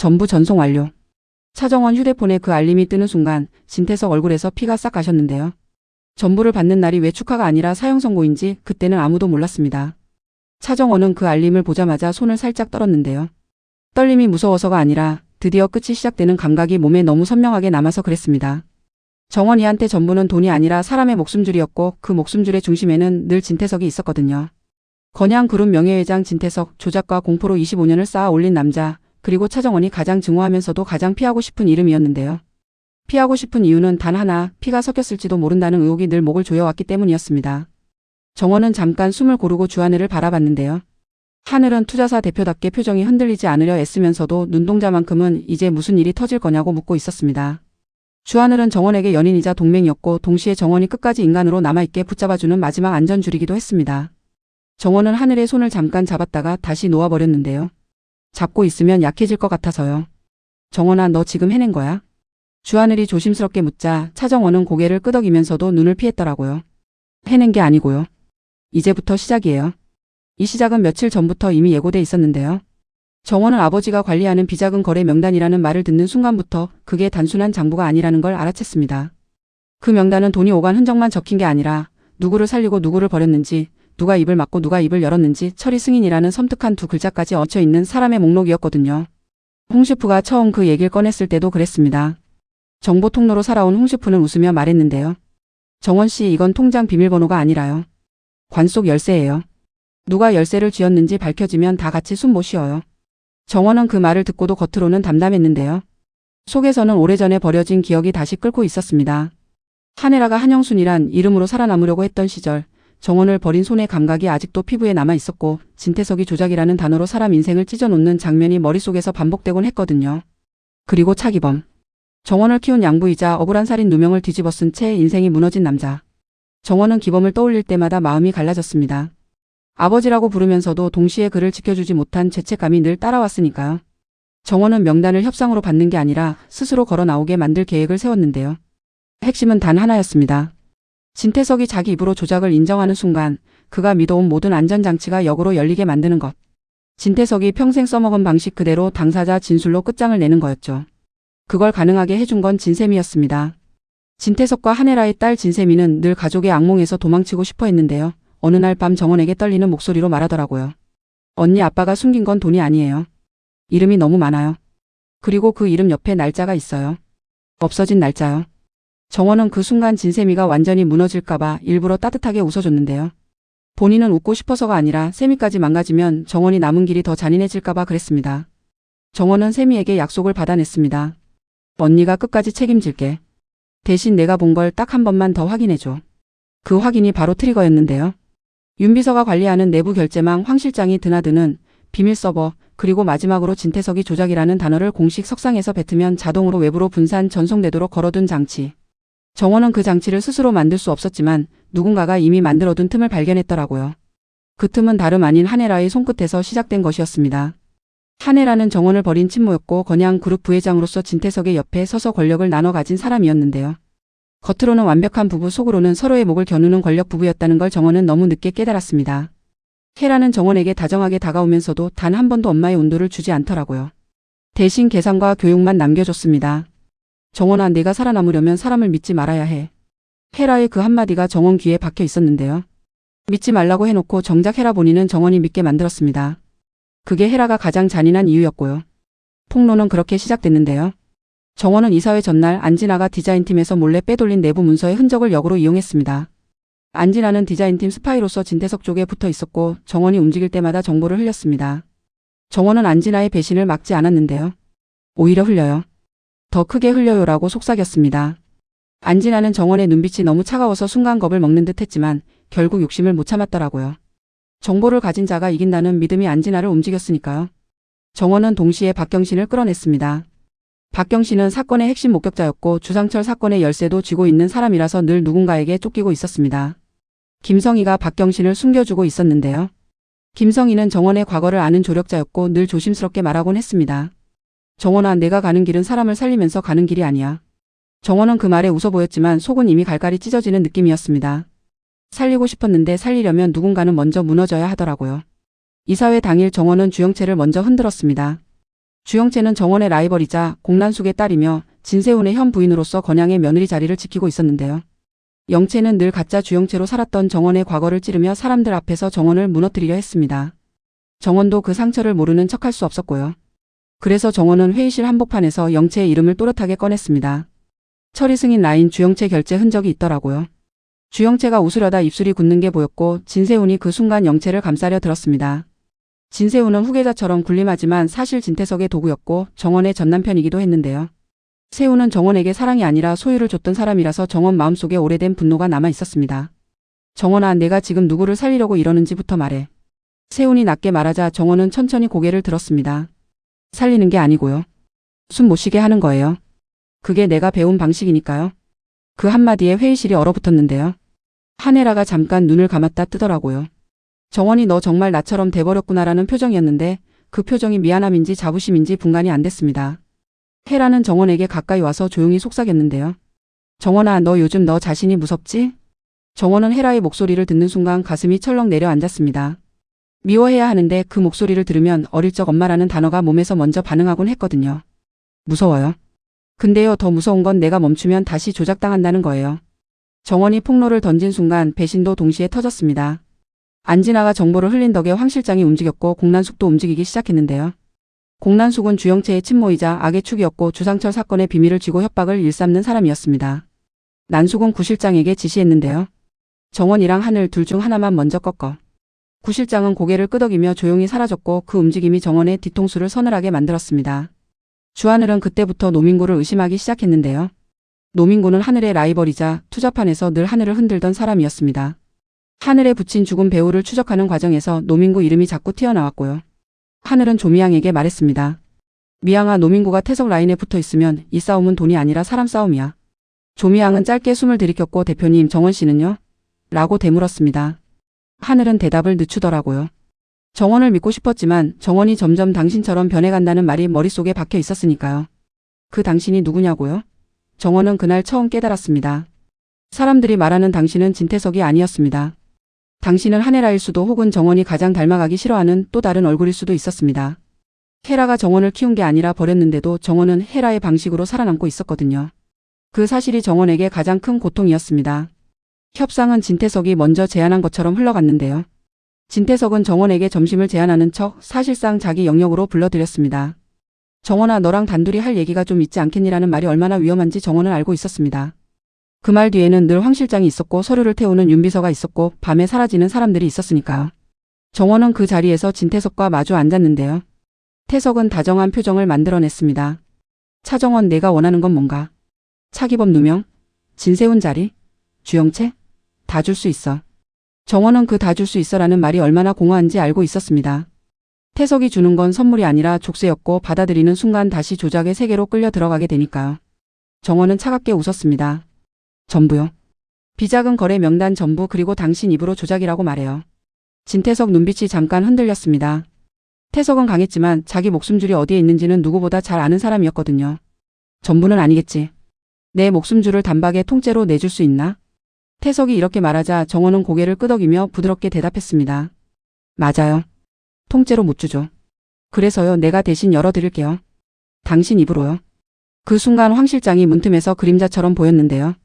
전부 전송 완료. 차정원 휴대폰에 그 알림이 뜨는 순간 진태석 얼굴에서 피가 싹 가셨는데요. 전부를 받는 날이 왜 축하가 아니라 사형 선고인지 그때는 아무도 몰랐습니다. 차정원은 그 알림을 보자마자 손을 살짝 떨었는데요. 떨림이 무서워서가 아니라 드디어 끝이 시작되는 감각이 몸에 너무 선명하게 남아서 그랬습니다. 정원이한테 전부는 돈이 아니라 사람의 목숨줄이었고 그 목숨줄의 중심에는 늘 진태석이 있었거든요. 건양그룹 명예회장 진태석, 조작과 공포로 25년을 쌓아 올린 남자, 그리고 차정원이 가장 증오하면서도 가장 피하고 싶은 이름이었는데요. 피하고 싶은 이유는 단 하나, 피가 섞였을지도 모른다는 의혹이 늘 목을 조여왔기 때문이었습니다. 정원은 잠깐 숨을 고르고 주하늘을 바라봤는데요. 하늘은 투자사 대표답게 표정이 흔들리지 않으려 애쓰면서도 눈동자만큼은 이제 무슨 일이 터질 거냐고 묻고 있었습니다. 주하늘은 정원에게 연인이자 동맹이었고 동시에 정원이 끝까지 인간으로 남아있게 붙잡아주는 마지막 안전줄이기도 했습니다. 정원은 하늘의 손을 잠깐 잡았다가 다시 놓아버렸는데요. 잡고 있으면 약해질 것 같아서요. 정원아, 너 지금 해낸 거야? 주하늘이 조심스럽게 묻자 차정원은 고개를 끄덕이면서도 눈을 피했더라고요. 해낸 게 아니고요. 이제부터 시작이에요. 이 시작은 며칠 전부터 이미 예고돼 있었는데요. 정원은 아버지가 관리하는 비자금 거래 명단이라는 말을 듣는 순간부터 그게 단순한 장부가 아니라는 걸 알아챘습니다. 그 명단은 돈이 오간 흔적만 적힌 게 아니라 누구를 살리고 누구를 버렸는지, 누가 입을 막고 누가 입을 열었는지 처리 승인이라는 섬뜩한 두 글자까지 얹혀있는 사람의 목록이었거든요. 홍 셰프가 처음 그 얘기를 꺼냈을 때도 그랬습니다. 정보 통로로 살아온 홍 셰프는 웃으며 말했는데요. 정원 씨, 이건 통장 비밀번호가 아니라요. 관 속 열쇠예요. 누가 열쇠를 쥐었는지 밝혀지면 다 같이 숨 못 쉬어요. 정원은 그 말을 듣고도 겉으로는 담담했는데요. 속에서는 오래전에 버려진 기억이 다시 끓고 있었습니다. 한혜라가 한영순이란 이름으로 살아남으려고 했던 시절, 정원을 버린 손의 감각이 아직도 피부에 남아 있었고 진태석이 조작이라는 단어로 사람 인생을 찢어놓는 장면이 머릿속에서 반복되곤 했거든요. 그리고 차기범. 정원을 키운 양부이자 억울한 살인 누명을 뒤집어 쓴 채 인생이 무너진 남자. 정원은 기범을 떠올릴 때마다 마음이 갈라졌습니다. 아버지라고 부르면서도 동시에 그를 지켜주지 못한 죄책감이 늘 따라왔으니까요. 정원은 명단을 협상으로 받는 게 아니라 스스로 걸어 나오게 만들 계획을 세웠는데요. 핵심은 단 하나였습니다. 진태석이 자기 입으로 조작을 인정하는 순간 그가 믿어온 모든 안전장치가 역으로 열리게 만드는 것. 진태석이 평생 써먹은 방식 그대로 당사자 진술로 끝장을 내는 거였죠. 그걸 가능하게 해준 건 진세미였습니다. 진태석과 한혜라의 딸 진세미는 늘 가족의 악몽에서 도망치고 싶어 했는데요. 어느 날 밤 정원에게 떨리는 목소리로 말하더라고요. 언니, 아빠가 숨긴 건 돈이 아니에요. 이름이 너무 많아요. 그리고 그 이름 옆에 날짜가 있어요. 없어진 날짜요. 정원은 그 순간 진세미가 완전히 무너질까봐 일부러 따뜻하게 웃어줬는데요. 본인은 웃고 싶어서가 아니라 세미까지 망가지면 정원이 남은 길이 더 잔인해질까봐 그랬습니다. 정원은 세미에게 약속을 받아냈습니다. 언니가 끝까지 책임질게. 대신 내가 본 걸 딱 한 번만 더 확인해줘. 그 확인이 바로 트리거였는데요. 윤 비서가 관리하는 내부 결제망 황 실장이 드나드는 비밀 서버, 그리고 마지막으로 진태석이 조작이라는 단어를 공식 석상에서 뱉으면 자동으로 외부로 분산 전송되도록 걸어둔 장치. 정원은 그 장치를 스스로 만들 수 없었지만 누군가가 이미 만들어둔 틈을 발견했더라고요. 그 틈은 다름 아닌 한혜라의 손끝에서 시작된 것이었습니다. 한혜라는 정원을 버린 친모였고 건양그룹 부회장으로서 진태석의 옆에 서서 권력을 나눠 가진 사람이었는데요. 겉으로는 완벽한 부부, 속으로는 서로의 목을 겨누는 권력 부부였다는 걸 정원은 너무 늦게 깨달았습니다. 혜라는 정원에게 다정하게 다가오면서도 단 한 번도 엄마의 온도를 주지 않더라고요. 대신 계산과 교육만 남겨줬습니다. 정원아, 내가 살아남으려면 사람을 믿지 말아야 해. 혜라의 그 한마디가 정원 귀에 박혀 있었는데요. 믿지 말라고 해놓고 정작 혜라 본인은 정원이 믿게 만들었습니다. 그게 혜라가 가장 잔인한 이유였고요. 폭로는 그렇게 시작됐는데요. 정원은 이사회 전날 안진아가 디자인팀에서 몰래 빼돌린 내부 문서의 흔적을 역으로 이용했습니다. 안진아는 디자인팀 스파이로서 진태석 쪽에 붙어 있었고 정원이 움직일 때마다 정보를 흘렸습니다. 정원은 안진아의 배신을 막지 않았는데요. 오히려 흘려요. 더 크게 흘려요라고 속삭였습니다. 안진아는 정원의 눈빛이 너무 차가워서 순간 겁을 먹는 듯 했지만 결국 욕심을 못 참았더라고요. 정보를 가진 자가 이긴다는 믿음이 안진아를 움직였으니까요. 정원은 동시에 박경신을 끌어냈습니다. 박경신은 사건의 핵심 목격자였고 주상철 사건의 열쇠도 쥐고 있는 사람이라서 늘 누군가에게 쫓기고 있었습니다. 김성희가 박경신을 숨겨주고 있었는데요. 김성희는 정원의 과거를 아는 조력자였고 늘 조심스럽게 말하곤 했습니다. 정원아, 내가 가는 길은 사람을 살리면서 가는 길이 아니야. 정원은 그 말에 웃어 보였지만 속은 이미 갈갈이 찢어지는 느낌이었습니다. 살리고 싶었는데 살리려면 누군가는 먼저 무너져야 하더라고요. 이사회 당일 정원은 주영채를 먼저 흔들었습니다. 주영채는 정원의 라이벌이자 공난숙의 딸이며 진세훈의 현 부인으로서 건양의 며느리 자리를 지키고 있었는데요. 영채는 늘 가짜 주영채로 살았던 정원의 과거를 찌르며 사람들 앞에서 정원을 무너뜨리려 했습니다. 정원도 그 상처를 모르는 척할 수 없었고요. 그래서 정원은 회의실 한복판에서 영채의 이름을 또렷하게 꺼냈습니다. 처리 승인 라인 주영채 결제 흔적이 있더라고요. 주영채가 웃으려다 입술이 굳는 게 보였고 진세훈이 그 순간 영채를 감싸려 들었습니다. 진세훈은 후계자처럼 군림하지만 사실 진태석의 도구였고 정원의 전남편이기도 했는데요. 세훈은 정원에게 사랑이 아니라 소유를 줬던 사람이라서 정원 마음속에 오래된 분노가 남아 있었습니다. 정원아, 내가 지금 누구를 살리려고 이러는지부터 말해. 세훈이 낮게 말하자 정원은 천천히 고개를 들었습니다. 살리는 게 아니고요. 숨 못 쉬게 하는 거예요. 그게 내가 배운 방식이니까요. 그 한마디에 회의실이 얼어붙었는데요. 한혜라가 잠깐 눈을 감았다 뜨더라고요. 정원이 너 정말 나처럼 돼버렸구나라는 표정이었는데 그 표정이 미안함인지 자부심인지 분간이 안 됐습니다. 혜라는 정원에게 가까이 와서 조용히 속삭였는데요. 정원아, 너 요즘 너 자신이 무섭지? 정원은 혜라의 목소리를 듣는 순간 가슴이 철렁 내려앉았습니다. 미워해야 하는데 그 목소리를 들으면 어릴 적 엄마라는 단어가 몸에서 먼저 반응하곤 했거든요. 무서워요. 근데요, 더 무서운 건 내가 멈추면 다시 조작당한다는 거예요. 정원이 폭로를 던진 순간 배신도 동시에 터졌습니다. 안진아가 정보를 흘린 덕에 황 실장이 움직였고 공난숙도 움직이기 시작했는데요. 공난숙은 주영채의 친모이자 악의 축이었고 주상철 사건의 비밀을 쥐고 협박을 일삼는 사람이었습니다. 난숙은 구 실장에게 지시했는데요. 정원이랑 하늘 둘 중 하나만 먼저 꺾어. 구 실장은 고개를 끄덕이며 조용히 사라졌고 그 움직임이 정원의 뒤통수를 서늘하게 만들었습니다. 주하늘은 그때부터 노민구를 의심하기 시작했는데요. 노민구는 하늘의 라이벌이자 투자판에서 늘 하늘을 흔들던 사람이었습니다. 하늘에 붙인 죽은 배우를 추적하는 과정에서 노민구 이름이 자꾸 튀어나왔고요. 하늘은 조미양에게 말했습니다. 미양아, 노민구가 태석 라인에 붙어 있으면 이 싸움은 돈이 아니라 사람 싸움이야. 조미양은 짧게 숨을 들이켰고 대표님, 정원 씨는요? 라고 되물었습니다. 하늘은 대답을 늦추더라고요. 정원을 믿고 싶었지만 정원이 점점 당신처럼 변해간다는 말이 머릿속에 박혀 있었으니까요. 그 당신이 누구냐고요? 정원은 그날 처음 깨달았습니다. 사람들이 말하는 당신은 진태석이 아니었습니다. 당신은 한혜라일 수도 혹은 정원이 가장 닮아가기 싫어하는 또 다른 얼굴일 수도 있었습니다. 혜라가 정원을 키운 게 아니라 버렸는데도 정원은 혜라의 방식으로 살아남고 있었거든요. 그 사실이 정원에게 가장 큰 고통이었습니다. 협상은 진태석이 먼저 제안한 것처럼 흘러갔는데요. 진태석은 정원에게 점심을 제안하는 척 사실상 자기 영역으로 불러들였습니다. 정원아, 너랑 단둘이 할 얘기가 좀 있지 않겠니라는 말이 얼마나 위험한지 정원은 알고 있었습니다. 그 말 뒤에는 늘 황 실장이 있었고 서류를 태우는 윤비서가 있었고 밤에 사라지는 사람들이 있었으니까요. 정원은 그 자리에서 진태석과 마주 앉았는데요. 태석은 다정한 표정을 만들어냈습니다. 차정원, 내가 원하는 건 뭔가? 차기범 누명? 진세훈 자리? 주영채? 다 줄 수 있어. 정원은 그 다 줄 수 있어라는 말이 얼마나 공허한지 알고 있었습니다. 태석이 주는 건 선물이 아니라 족쇄였고 받아들이는 순간 다시 조작의 세계로 끌려 들어가게 되니까요. 정원은 차갑게 웃었습니다. 전부요. 비자금 거래 명단 전부, 그리고 당신 입으로 조작이라고 말해요. 진태석 눈빛이 잠깐 흔들렸습니다. 태석은 강했지만 자기 목숨줄이 어디에 있는지는 누구보다 잘 아는 사람이었거든요. 전부는 아니겠지. 내 목숨줄을 단박에 통째로 내줄 수 있나? 태석이 이렇게 말하자 정원은 고개를 끄덕이며 부드럽게 대답했습니다. 맞아요. 통째로 못 주죠. 그래서요, 내가 대신 열어드릴게요. 당신 입으로요. 그 순간 황 실장이 문틈에서 그림자처럼 보였는데요.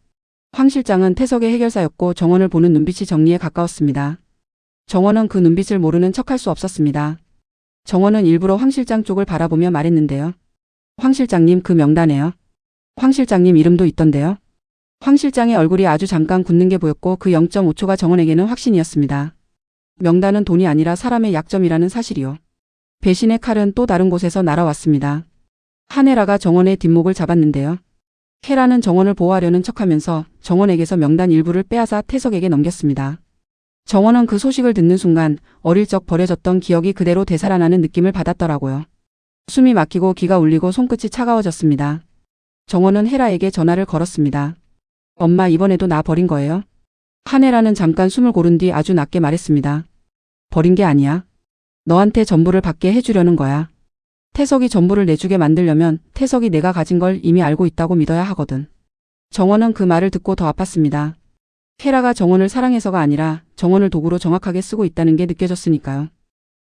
황 실장은 태석의 해결사였고 정원을 보는 눈빛이 정리에 가까웠습니다. 정원은 그 눈빛을 모르는 척할 수 없었습니다. 정원은 일부러 황 실장 쪽을 바라보며 말했는데요. 황 실장님, 그 명단에요. 황 실장님 이름도 있던데요. 황 실장의 얼굴이 아주 잠깐 굳는 게 보였고 그 0.5초가 정원에게는 확신이었습니다. 명단은 돈이 아니라 사람의 약점이라는 사실이요. 배신의 칼은 또 다른 곳에서 날아왔습니다. 한혜라가 정원의 뒷목을 잡았는데요. 혜라는 정원을 보호하려는 척하면서 정원에게서 명단 일부를 빼앗아 태석에게 넘겼습니다. 정원은 그 소식을 듣는 순간 어릴 적 버려졌던 기억이 그대로 되살아나는 느낌을 받았더라고요. 숨이 막히고 기가 울리고 손끝이 차가워졌습니다. 정원은 혜라에게 전화를 걸었습니다. 엄마, 이번에도 나 버린 거예요? 한혜라는 잠깐 숨을 고른 뒤 아주 낮게 말했습니다. 버린 게 아니야. 너한테 전부를 받게 해주려는 거야. 태석이 전부를 내주게 만들려면 태석이 내가 가진 걸 이미 알고 있다고 믿어야 하거든. 정원은 그 말을 듣고 더 아팠습니다. 혜라가 정원을 사랑해서가 아니라 정원을 도구로 정확하게 쓰고 있다는 게 느껴졌으니까요.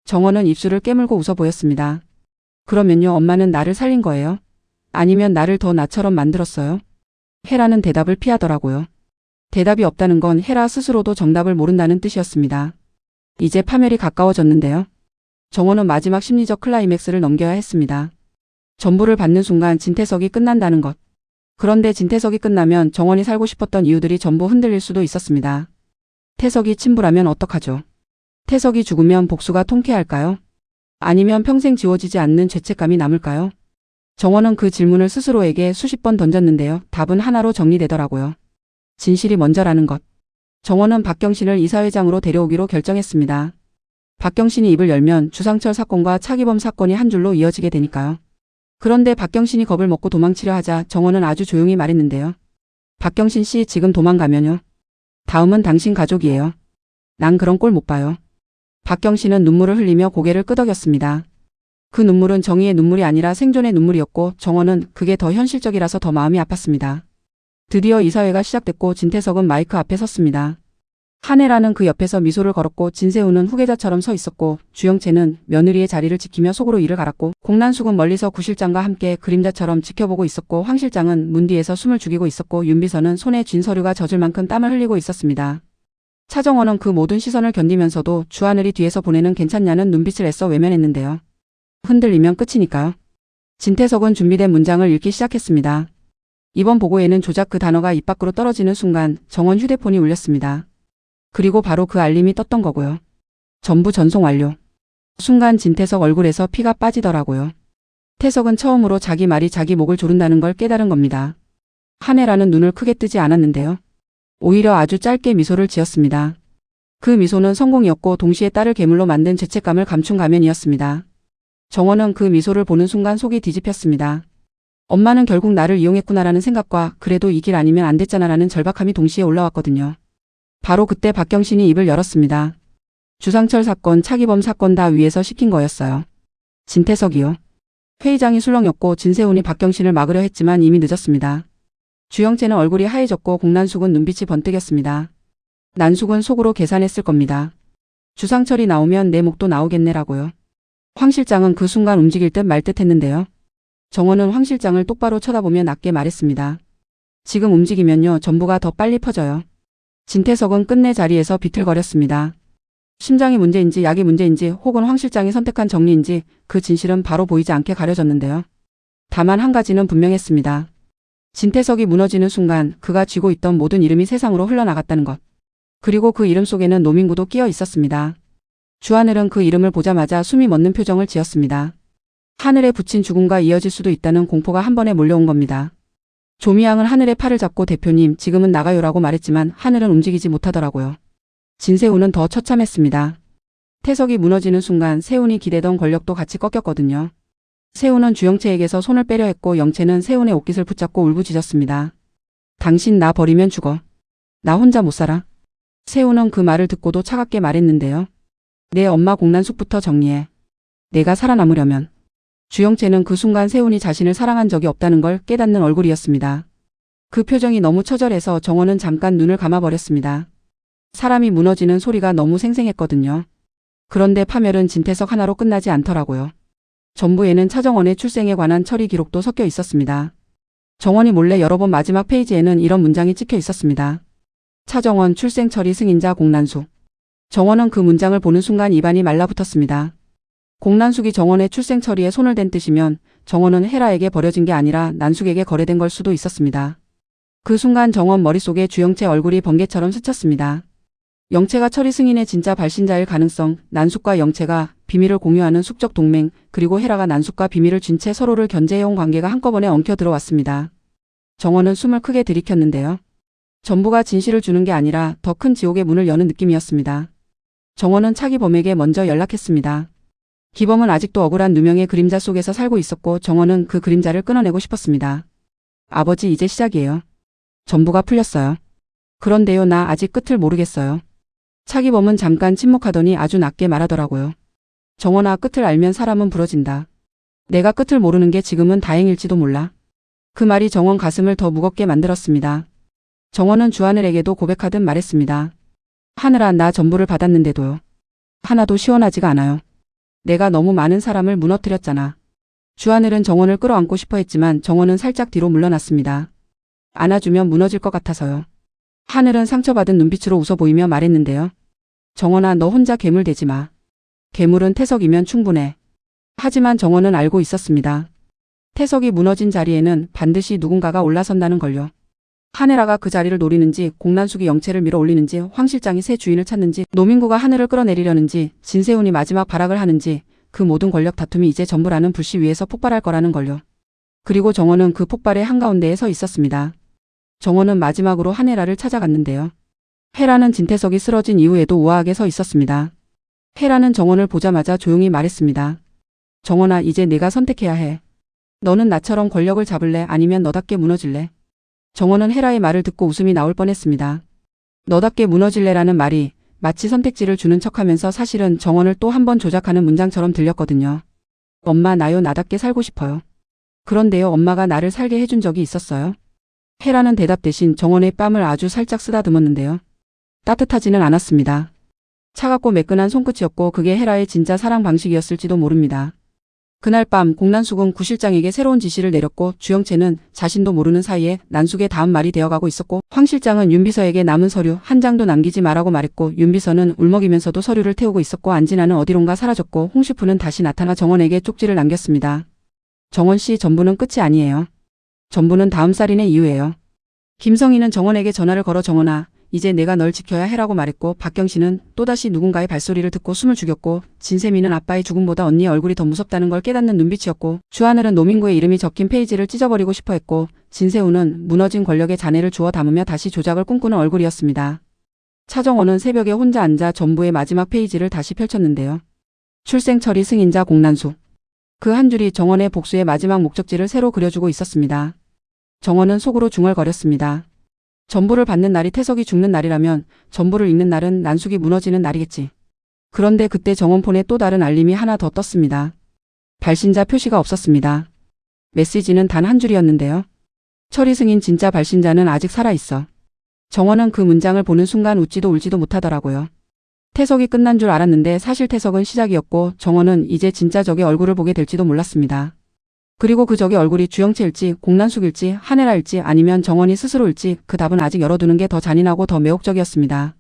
정원은 입술을 깨물고 웃어 보였습니다. 그러면요, 엄마는 나를 살린 거예요? 아니면 나를 더 나처럼 만들었어요? 헤라는 대답을 피하더라고요. 대답이 없다는 건 헤라 스스로도 정답을 모른다는 뜻이었습니다. 이제 파멸이 가까워졌는데요. 정원은 마지막 심리적 클라이맥스를 넘겨야 했습니다. 전부를 받는 순간 진태석이 끝난다는 것. 그런데 진태석이 끝나면 정원이 살고 싶었던 이유들이 전부 흔들릴 수도 있었습니다. 태석이 침부라면 어떡하죠? 태석이 죽으면 복수가 통쾌할까요? 아니면 평생 지워지지 않는 죄책감이 남을까요? 정원은 그 질문을 스스로에게 수십 번 던졌는데요. 답은 하나로 정리되더라고요. 진실이 먼저라는 것. 정원은 박경신을 이사회장으로 데려오기로 결정했습니다. 박경신이 입을 열면 주상철 사건과 차기범 사건이 한 줄로 이어지게 되니까요. 그런데 박경신이 겁을 먹고 도망치려 하자 정원은 아주 조용히 말했는데요. 박경신 씨, 지금 도망가면요. 다음은 당신 가족이에요. 난 그런 꼴 못 봐요. 박경신은 눈물을 흘리며 고개를 끄덕였습니다. 그 눈물은 정의의 눈물이 아니라 생존의 눈물이었고 정원은 그게 더 현실적이라서 더 마음이 아팠습니다. 드디어 이사회가 시작됐고 진태석은 마이크 앞에 섰습니다. 한혜라는 그 옆에서 미소를 걸었고 진세우는 후계자처럼 서 있었고 주영채는 며느리의 자리를 지키며 속으로 이를 갈았고 공난숙은 멀리서 구 실장과 함께 그림자처럼 지켜보고 있었고 황 실장은 문 뒤에서 숨을 죽이고 있었고 윤비서는 손에 쥔 서류가 젖을 만큼 땀을 흘리고 있었습니다. 차정원은 그 모든 시선을 견디면서도 주하늘이 뒤에서 보내는 괜찮냐는 눈빛을 애써 외면했는데요. 흔들리면 끝이니까요. 진태석은 준비된 문장을 읽기 시작했습니다. 이번 보고에는 조작 그 단어가 입 밖으로 떨어지는 순간 정원 휴대폰이 울렸습니다. 그리고 바로 그 알림이 떴던 거고요. 전부 전송 완료. 순간 진태석 얼굴에서 피가 빠지더라고요. 태석은 처음으로 자기 말이 자기 목을 조른다는 걸 깨달은 겁니다. 한혜라는 눈을 크게 뜨지 않았는데요. 오히려 아주 짧게 미소를 지었습니다. 그 미소는 성공이었고 동시에 딸을 괴물로 만든 죄책감을 감춘 가면이었습니다. 정원은 그 미소를 보는 순간 속이 뒤집혔습니다. 엄마는 결국 나를 이용했구나라는 생각과 그래도 이 길 아니면 안 됐잖아라는 절박함이 동시에 올라왔거든요. 바로 그때 박경신이 입을 열었습니다. 주상철 사건, 차기범 사건 다 위에서 시킨 거였어요. 진태석이요. 회의장이 술렁였고 진세훈이 박경신을 막으려 했지만 이미 늦었습니다. 주영채는 얼굴이 하얘졌고 공난숙은 눈빛이 번뜩였습니다. 난숙은 속으로 계산했을 겁니다. 주상철이 나오면 내 목도 나오겠네라고요. 황 실장은 그 순간 움직일 듯 말 듯 했는데요. 정원은 황 실장을 똑바로 쳐다보며 낮게 말했습니다. 지금 움직이면요, 전부가 더 빨리 퍼져요. 진태석은 끝내 자리에서 비틀거렸습니다. 심장이 문제인지 약이 문제인지 혹은 황 실장이 선택한 정리인지 그 진실은 바로 보이지 않게 가려졌는데요. 다만 한 가지는 분명했습니다. 진태석이 무너지는 순간 그가 쥐고 있던 모든 이름이 세상으로 흘러나갔다는 것. 그리고 그 이름 속에는 노민구도 끼어 있었습니다. 주하늘은 그 이름을 보자마자 숨이 멎는 표정을 지었습니다. 하늘에 붙인 죽음과 이어질 수도 있다는 공포가 한 번에 몰려온 겁니다. 조미양은 하늘의 팔을 잡고 대표님 지금은 나가요라고 말했지만 하늘은 움직이지 못하더라고요. 진세훈은 더 처참했습니다. 태석이 무너지는 순간 세훈이 기대던 권력도 같이 꺾였거든요. 세훈은 주영채에게서 손을 빼려 했고 영채는 세훈의 옷깃을 붙잡고 울부짖었습니다. 당신 나 버리면 죽어. 나 혼자 못 살아. 세훈은 그 말을 듣고도 차갑게 말했는데요. 내 엄마 공난숙부터 정리해. 내가 살아남으려면. 주영채는 그 순간 세훈이 자신을 사랑한 적이 없다는 걸 깨닫는 얼굴이었습니다. 그 표정이 너무 처절해서 정원은 잠깐 눈을 감아버렸습니다. 사람이 무너지는 소리가 너무 생생했거든요. 그런데 파멸은 진태석 하나로 끝나지 않더라고요. 전부에는 차정원의 출생에 관한 처리 기록도 섞여 있었습니다. 정원이 몰래 열어본 마지막 페이지에는 이런 문장이 찍혀 있었습니다. 차정원 출생 처리 승인자 공난숙. 정원은 그 문장을 보는 순간 입안이 말라붙었습니다. 공난숙이 정원의 출생 처리에 손을 댄 뜻이면 정원은 헤라에게 버려진 게 아니라 난숙에게 거래된 걸 수도 있었습니다. 그 순간 정원 머릿속에 주영채 얼굴이 번개처럼 스쳤습니다. 영채가 처리 승인의 진짜 발신자일 가능성, 난숙과 영채가 비밀을 공유하는 숙적 동맹, 그리고 헤라가 난숙과 비밀을 쥔 채 서로를 견제해온 관계가 한꺼번에 엉켜 들어왔습니다. 정원은 숨을 크게 들이켰는데요. 전부가 진실을 주는 게 아니라 더 큰 지옥의 문을 여는 느낌이었습니다. 정원은 차기범에게 먼저 연락했습니다. 기범은 아직도 억울한 누명의 그림자 속에서 살고 있었고 정원은 그 그림자를 끊어내고 싶었습니다. 아버지 이제 시작이에요. 전부가 풀렸어요. 그런데요, 나 아직 끝을 모르겠어요. 차기범은 잠깐 침묵하더니 아주 낮게 말하더라고요. 정원아, 끝을 알면 사람은 부러진다. 내가 끝을 모르는 게 지금은 다행일지도 몰라. 그 말이 정원 가슴을 더 무겁게 만들었습니다. 정원은 주하늘에게도 고백하듯 말했습니다. 하늘아, 나 전부를 받았는데도요. 하나도 시원하지가 않아요. 내가 너무 많은 사람을 무너뜨렸잖아. 주하늘은 정원을 끌어안고 싶어 했지만 정원은 살짝 뒤로 물러났습니다. 안아주면 무너질 것 같아서요. 하늘은 상처받은 눈빛으로 웃어 보이며 말했는데요. 정원아, 너 혼자 괴물 되지 마. 괴물은 태석이면 충분해. 하지만 정원은 알고 있었습니다. 태석이 무너진 자리에는 반드시 누군가가 올라선다는 걸요. 하늘아가 그 자리를 노리는지, 공난숙이 영채를 밀어 올리는지, 황 실장이 새 주인을 찾는지, 노민구가 하늘을 끌어내리려는지, 진세훈이 마지막 발악을 하는지, 그 모든 권력 다툼이 이제 전부라는 불씨 위에서 폭발할 거라는 걸요. 그리고 정원은 그 폭발의 한가운데에 서 있었습니다. 정원은 마지막으로 한혜라를 찾아갔는데요. 혜라는 진태석이 쓰러진 이후에도 우아하게 서 있었습니다. 혜라는 정원을 보자마자 조용히 말했습니다. 정원아, 이제 네가 선택해야 해. 너는 나처럼 권력을 잡을래? 아니면 너답게 무너질래? 정원은 혜라의 말을 듣고 웃음이 나올 뻔했습니다. 너답게 무너질래라는 말이 마치 선택지를 주는 척하면서 사실은 정원을 또 한 번 조작하는 문장처럼 들렸거든요. 엄마, 나요, 나답게 살고 싶어요. 그런데요, 엄마가 나를 살게 해준 적이 있었어요? 혜라는 대답 대신 정원의 뺨을 아주 살짝 쓰다듬었는데요. 따뜻하지는 않았습니다. 차갑고 매끈한 손끝이었고 그게 혜라의 진짜 사랑 방식이었을지도 모릅니다. 그날 밤 공난숙은 구 실장에게 새로운 지시를 내렸고 주영채는 자신도 모르는 사이에 난숙의 다음 말이 되어가고 있었고 황 실장은 윤비서에게 남은 서류 한 장도 남기지 마라고 말했고 윤비서는 울먹이면서도 서류를 태우고 있었고 안진아는 어디론가 사라졌고 홍시푸는 다시 나타나 정원에게 쪽지를 남겼습니다. 정원 씨, 전부는 끝이 아니에요. 전부는 다음 살인의 이유예요. 김성희는 정원에게 전화를 걸어 정원아, 이제 내가 널 지켜야 해라고 말했고 박경신은 또다시 누군가의 발소리를 듣고 숨을 죽였고 진세미는 아빠의 죽음보다 언니의 얼굴이 더 무섭다는 걸 깨닫는 눈빛이었고 주하늘은 노민구의 이름이 적힌 페이지를 찢어버리고 싶어 했고 진세우는 무너진 권력의 잔해를 주워 담으며 다시 조작을 꿈꾸는 얼굴이었습니다. 차정원은 새벽에 혼자 앉아 전부의 마지막 페이지를 다시 펼쳤는데요. 출생 처리 승인자 공난숙. 그 한 줄이 정원의 복수의 마지막 목적지를 새로 그려주고 있었습니다. 정원은 속으로 중얼거렸습니다. 전부를 받는 날이 태석이 죽는 날이라면 전부를 읽는 날은 난숙이 무너지는 날이겠지. 그런데 그때 정원폰에 또 다른 알림이 하나 더 떴습니다. 발신자 표시가 없었습니다. 메시지는 단 한 줄이었는데요. 처리 승인 진짜 발신자는 아직 살아있어. 정원은 그 문장을 보는 순간 웃지도 울지도 못하더라고요. 태석이 끝난 줄 알았는데 사실 태석은 시작이었고 정원은 이제 진짜 적의 얼굴을 보게 될지도 몰랐습니다. 그리고 그 적의 얼굴이 주영채일지 공난숙일지 한혜라일지 아니면 정원이 스스로일지 그 답은 아직 열어두는 게 더 잔인하고 더 매혹적이었습니다.